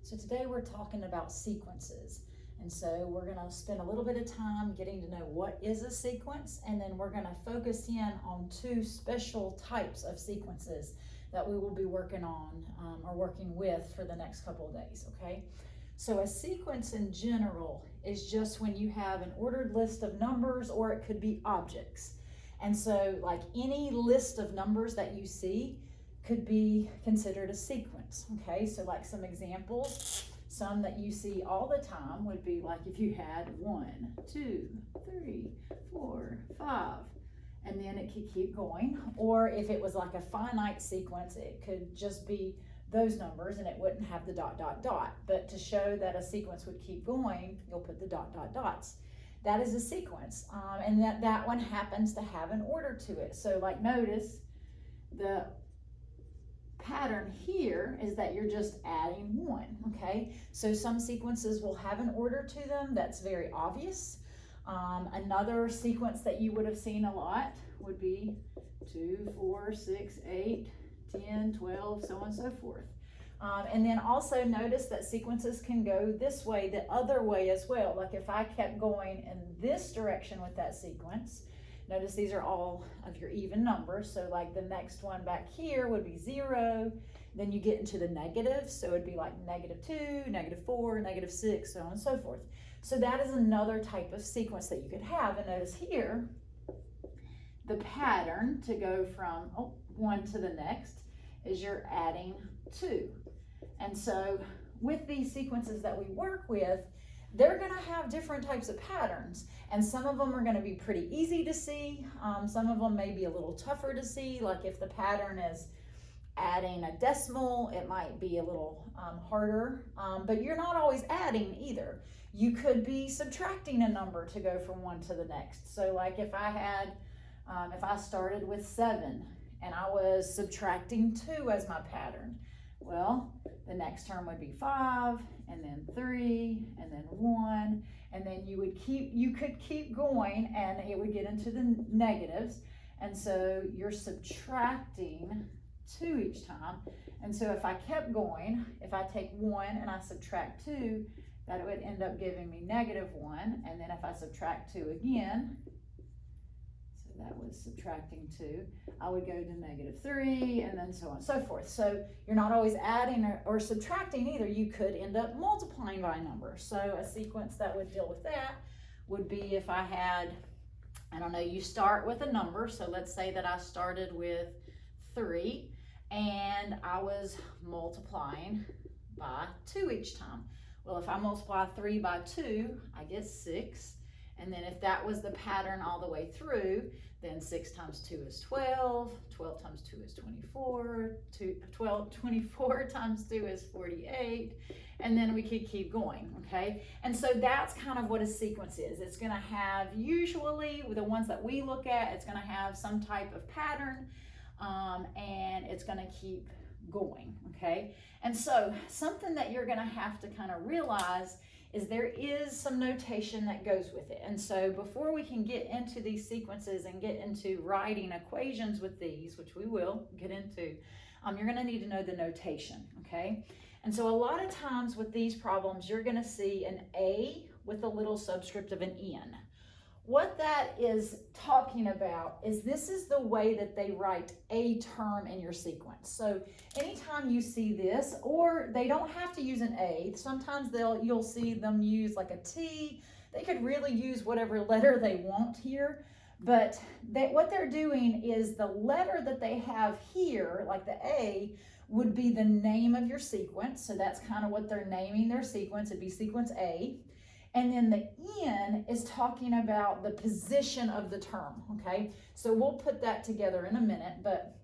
So today we're talking about sequences. And so we're going to spend a little bit of time getting to know what is a sequence, and then we're going to focus in on two special types of sequences that we will be working on or working with for the next couple of days, okay? So a sequence in general is just when you have an ordered list of numbers, or it could be objects. And so like any list of numbers that you see could be considered a sequence, okay? So like some examples, some that you see all the time would be like if you had 1, 2, 3, 4, 5, and then it could keep going. Or if it was like a finite sequence, it could just be those numbers and it wouldn't have the dot, dot, dot. But to show that a sequence would keep going, you'll put the dot, dot, dots. That is a sequence, and that one happens to have an order to it. So like notice the pattern here is that you're just adding 1, okay? So some sequences will have an order to them that's very obvious. Another sequence that you would have seen a lot would be 2, 4, 6, 8, 10, 12, so on and so forth. And then also notice that sequences can go this way, the other way as well. Like if I kept going in this direction with that sequence, notice these are all of your even numbers. So like the next one back here would be 0. Then you get into the negatives. So it'd be like -2, -4, -6, so on and so forth. So that is another type of sequence that you could have. And notice here, the pattern to go from one to the next is you're adding 2. And so with these sequences that we work with, they're going to have different types of patterns, and some of them are going to be pretty easy to see. Some of them may be a little tougher to see, like if the pattern is adding a decimal, it might be a little harder, but you're not always adding either. You could be subtracting a number to go from one to the next. So like if I started with 7 and I was subtracting 2 as my pattern, well, the next term would be 5, and then 3, and then 1, and then you could keep going, and it would get into the negatives, and so you're subtracting 2 each time. And so if I kept going, if I take 1 and I subtract 2, that would end up giving me -1, and then if I subtract 2 again, that was subtracting 2, I would go to -3, and then so on and so forth. So you're not always adding or subtracting either. You could end up multiplying by a number. So a sequence that would deal with that would be if I had, I don't know, you start with a number. So let's say that I started with 3 and I was multiplying by 2 each time. Well, if I multiply 3 by 2, I get 6. And then if that was the pattern all the way through, then 6 times 2 is 12, 12 times 2 is 24, 24 times 2 is 48, and then we could keep going, okay? And so that's kind of what a sequence is. It's gonna have, usually, with the ones that we look at, it's gonna have some type of pattern, and it's gonna keep going, okay? And so something that you're gonna have to kind of realize is there is some notation that goes with it. And so before we can get into these sequences and get into writing equations with these, which we will get into, you're gonna need to know the notation, okay? And so a lot of times with these problems, you're gonna see an A with a little subscript of an N. What that is talking about is this is the way that they write a term in your sequence. So anytime you see this, or they don't have to use an A, sometimes you'll see them use like a T. They could really use whatever letter they want here, but what they're doing is the letter that they have here, like the A, would be the name of your sequence. So that's kind of what they're naming their sequence. It'd be sequence A. And then the N is talking about the position of the term, okay? So we'll put that together in a minute, but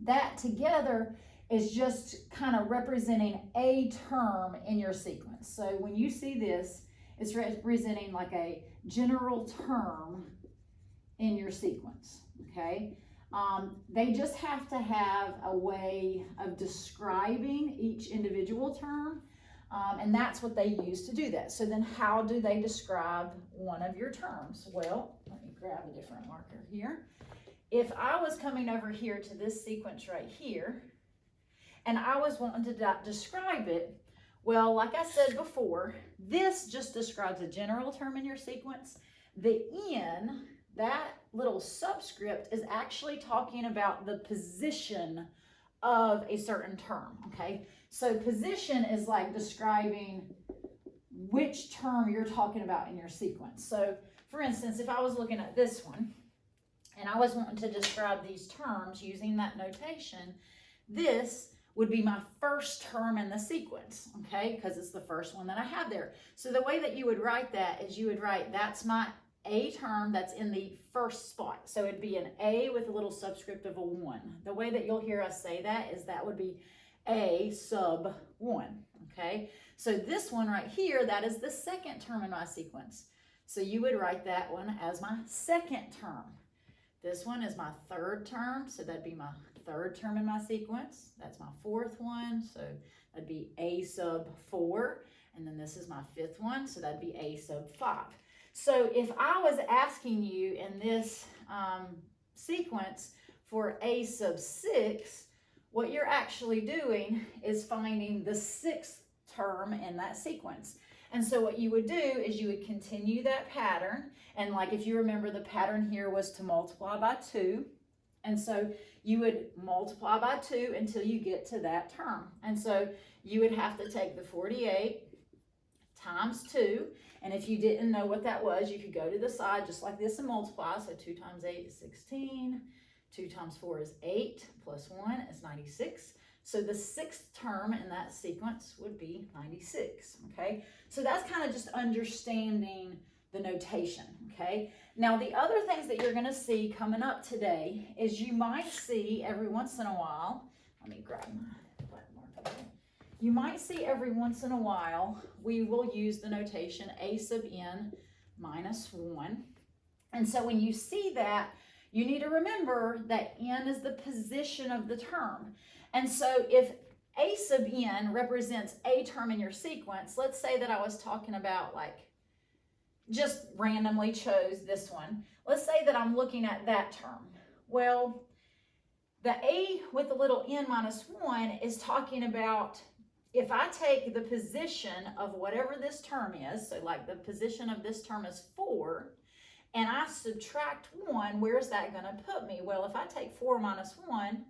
that together is just kind of representing a term in your sequence. So when you see this, it's representing like a general term in your sequence, okay? They just have to have a way of describing each individual term. And that's what they use to do that. So then how do they describe one of your terms? Well, let me grab a different marker here. If I was coming over here to this sequence right here, and I was wanting to describe it, Well, like I said before, this just describes a general term in your sequence. The n, that little subscript, is actually talking about the position of a certain term, okay? So position is like describing which term you're talking about in your sequence. So for instance, if I was looking at this one and I was wanting to describe these terms using that notation, this would be my first term in the sequence, okay? Because it's the first one that I have there. So the way that you would write that is you would write, that's my A term that's in the first spot. So it'd be an A with a little subscript of a 1. The way that you'll hear us say that is that would be A sub 1, okay? So this one right here, that is the second term in my sequence. So you would write that one as my second term. This one is my third term, so that'd be my third term in my sequence. That's my fourth one, so that'd be A sub 4. And then this is my fifth one, so that'd be A sub 5. So if I was asking you in this sequence for A sub 6, what you're actually doing is finding the sixth term in that sequence. And so what you would do is you would continue that pattern. And like if you remember, the pattern here was to multiply by 2. And so you would multiply by 2 until you get to that term. And so you would have to take the 48 times 2. And if you didn't know what that was, you could go to the side just like this and multiply. So 2 times 8 is 16. 2 times 4 is 8. Plus 1 is 96. So the sixth term in that sequence would be 96, okay? So that's kind of just understanding the notation, okay? Now, the other things that you're going to see coming up today is you might see every once in a while, let me grab my black marker. You might see every once in a while, we will use the notation A sub n minus 1. And so when you see that, you need to remember that n is the position of the term. And so if A sub n represents a term in your sequence, let's say that I was talking about, like, just randomly chose this one. Let's say that I'm looking at that term. Well, the A with the little n minus 1 is talking about if I take the position of whatever this term is, so like the position of this term is 4, and I subtract 1, where's that going to put me? Well, if I take 4 minus 1,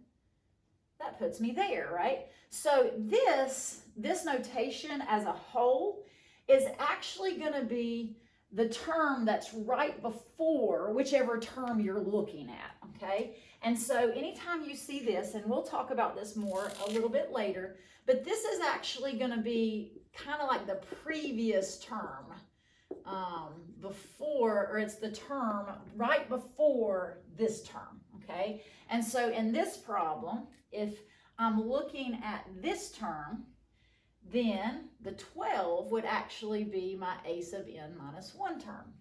that puts me there, right? So this notation as a whole is actually going to be the term that's right before whichever term you're looking at, okay? And so anytime you see this, and we'll talk about this more a little bit later, but this is actually going to be kind of like the previous term before, or it's the term right before this term, okay? And so in this problem, if I'm looking at this term, then the 12 would actually be my A sub n minus 1 term.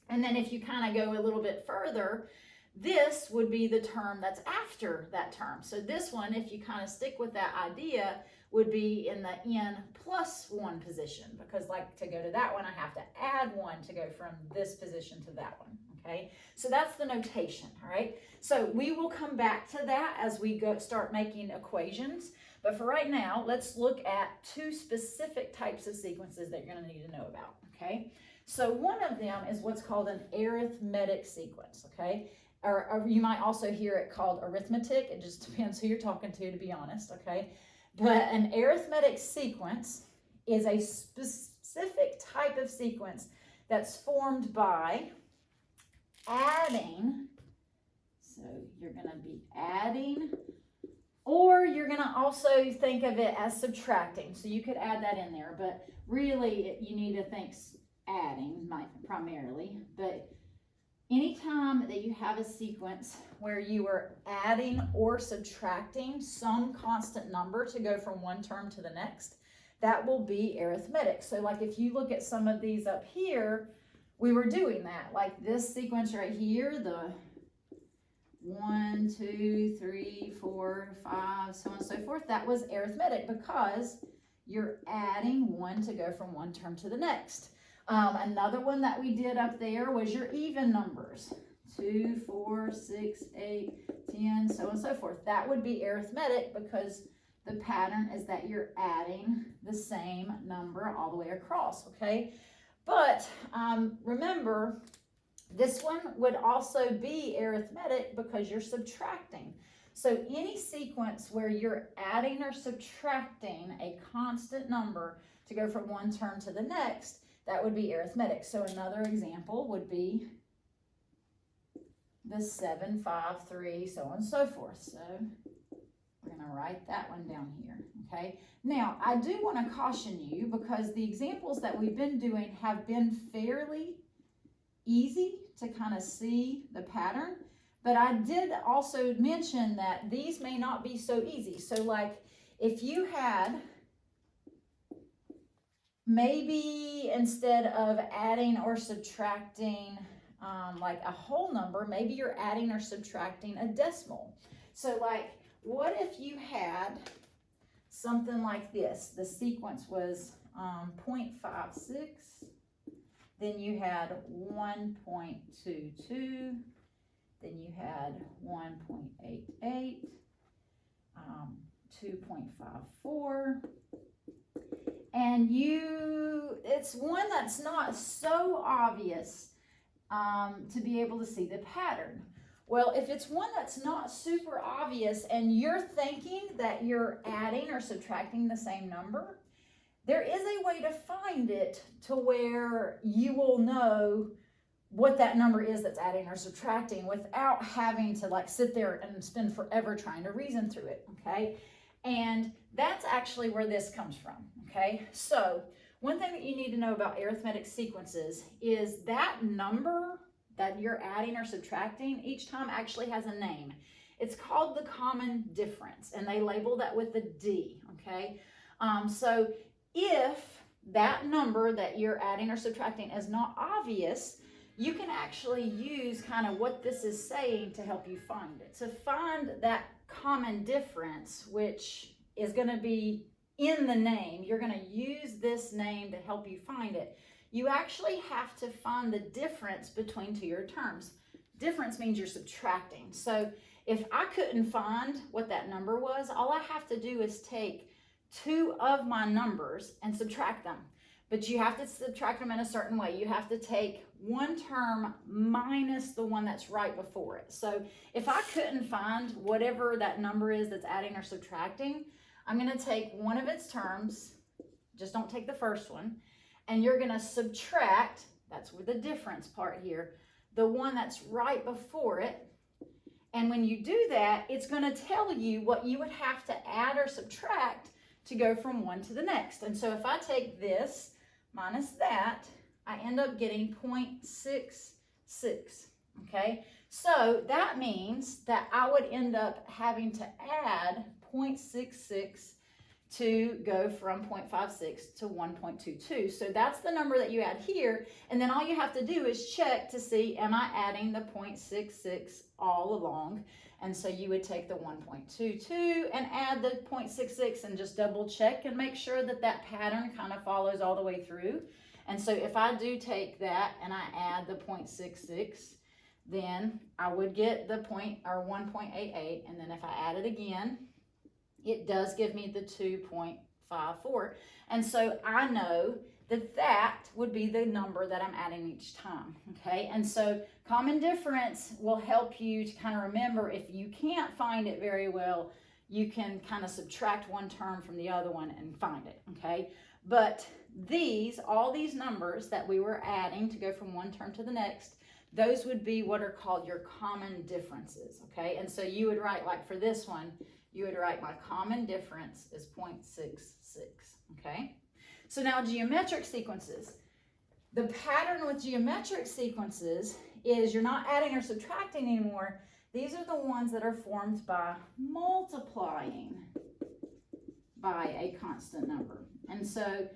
And then if you kind of go a little bit further, this would be the term that's after that term. So this one, if you kind of stick with that idea, would be in the n plus 1 position, because like to go to that one, I have to add 1 to go from this position to that one, okay? So that's the notation, all right? So we will come back to that as we start making equations. But for right now, let's look at 2 specific types of sequences that you're going to need to know about, okay? So one of them is what's called an arithmetic sequence, okay? Or you might also hear it called arithmetic. It just depends who you're talking to be honest, okay? But an arithmetic sequence is a specific type of sequence that's formed by adding. So you're going to be adding, or you're going to also think of it as subtracting. So you could add that in there, but really you need to think adding primarily. But anytime that you have a sequence where you are adding or subtracting some constant number to go from one term to the next, that will be arithmetic. So like if you look at some of these up here, we were doing that. Like this sequence right here, the 1, 2, 3, 4, 5, so on and so forth, that was arithmetic because you're adding 1 to go from one term to the next. Another one that we did up there was your even numbers. 2, 4, 6, 8, 10, so on and so forth. That would be arithmetic because the pattern is that you're adding the same number all the way across, okay? But remember, this one would also be arithmetic because you're subtracting. So any sequence where you're adding or subtracting a constant number to go from one term to the next, that would be arithmetic. So another example would be the 7, 5, 3, so on and so forth. So we're going to write that one down here, okay? Now, I do want to caution you because the examples that we've been doing have been fairly easy to kind of see the pattern, but I did also mention that these may not be so easy. So like if you had maybe instead of adding or subtracting like a whole number, maybe you're adding or subtracting a decimal. So like, what if you had something like this? The sequence was 0.56, then you had 1.22, then you had 1.88, 2.54, and it's one that's not so obvious to be able to see the pattern. Well, if it's one that's not super obvious and you're thinking that you're adding or subtracting the same number, there is a way to find it to where you will know what that number is that's adding or subtracting without having to like sit there and spend forever trying to reason through it, okay? And that's actually where this comes from, okay? So one thing that you need to know about arithmetic sequences is that number that you're adding or subtracting each time actually has a name. It's called the common difference, and they label that with a D, okay? So if that number that you're adding or subtracting is not obvious, you can actually use kind of what this is saying to help you find it. To find that common difference, which is going to be in the name, you're going to use this name to help you find it. You actually have to find the difference between two of your terms. Difference means you're subtracting. So if I couldn't find what that number was, all I have to do is take two of my numbers and subtract them. But you have to subtract them in a certain way. You have to take one term minus the one that's right before it. So if I couldn't find whatever that number is that's adding or subtracting, I'm going to take one of its terms, just don't take the first one, and you're going to subtract, that's where the difference part here, the one that's right before it. And when you do that, it's going to tell you what you would have to add or subtract to go from one to the next. And so if I take this minus that, I end up getting 0.66, okay? So that means that I would end up having to add 0.66 to go from 0.56 to 1.22. So that's the number that you add here. And then all you have to do is check to see, am I adding the 0.66 all along? And so you would take the 1.22 and add the 0.66 and just double check and make sure that that pattern kind of follows all the way through. And so if I do take that and I add the 0.66, then I would get the 1.88. And then if I add it again, it does give me the 2.54. And so I know that that would be the number that I'm adding each time, okay? And so common difference will help you to kind of remember if you can't find it very well, you can kind of subtract one term from the other one and find it, okay? But all these numbers that we were adding to go from one term to the next, those would be what are called your common differences, okay? And so you would write, like for this one, you would write my common difference is 0.66, okay? So now geometric sequences. The pattern with geometric sequences is you're not adding or subtracting anymore. These are the ones that are formed by multiplying by a constant number. And so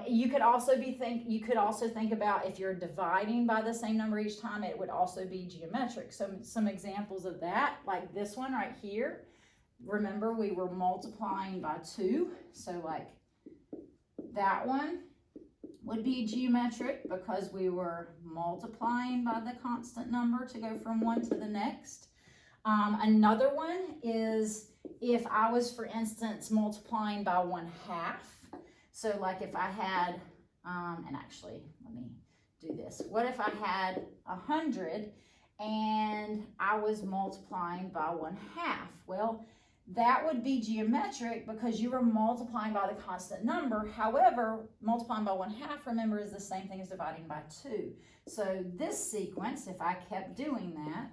you could also think about if you're dividing by the same number each time, it would also be geometric. So some examples of that, like this one right here. Remember, we were multiplying by 2, so like that one would be geometric because we were multiplying by the constant number to go from one to the next. Another one is if I was, for instance, multiplying by 1/2, so like if I had, and actually, let me do this. What if I had 100 and I was multiplying by 1/2? Well, that would be geometric because you were multiplying by the constant number. However, multiplying by 1/2, remember, is the same thing as dividing by 2. So this sequence, if I kept doing that,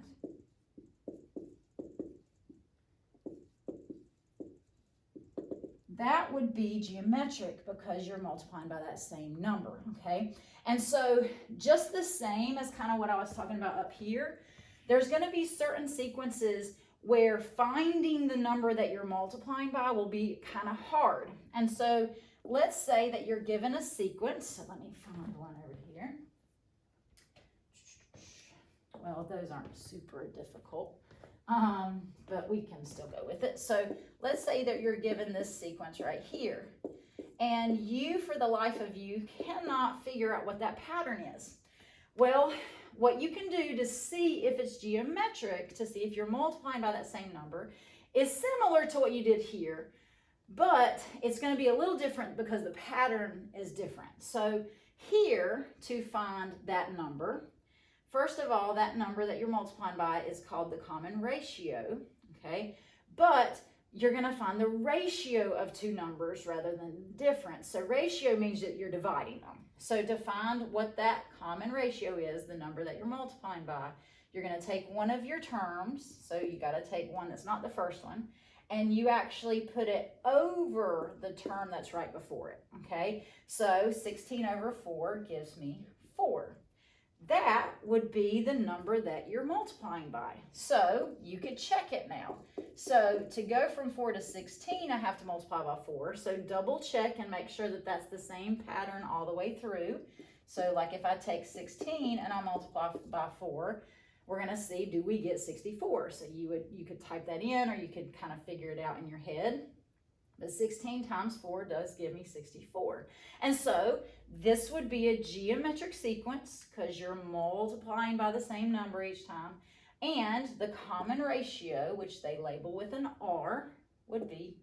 that would be geometric because you're multiplying by that same number, okay? And so just the same as kind of what I was talking about up here, there's going to be certain sequences where finding the number that you're multiplying by will be kind of hard. And so let's say that you're given a sequence. So let me find one over here. Well, those aren't super difficult, but we can still go with it. So let's say that you're given this sequence right here, and you, for the life of you, cannot figure out what that pattern is. Well, what you can do to see if it's geometric, to see if you're multiplying by that same number, is similar to what you did here, but it's going to be a little different because the pattern is different. So here, to find that number, first of all, that number that you're multiplying by is called the common ratio, okay? But you're going to find the ratio of two numbers rather than difference. So ratio means that you're dividing them. So to find what that common ratio is, the number that you're multiplying by, you're going to take one of your terms. So you got to take one that's not the first one, and you actually put it over the term that's right before it, okay? So 16 over 4 gives me 4. That would be the number that you're multiplying by. So you could check it now. So to go from 4 to 16, I have to multiply by 4. So double check and make sure that that's the same pattern all the way through. So like if I take 16 and I multiply by 4, we're going to see, do we get 64? So you could type that in, or you could kind of figure it out in your head. But 16 times 4 does give me 64. And so this would be a geometric sequence because you're multiplying by the same number each time. And the common ratio, which they label with an R, would be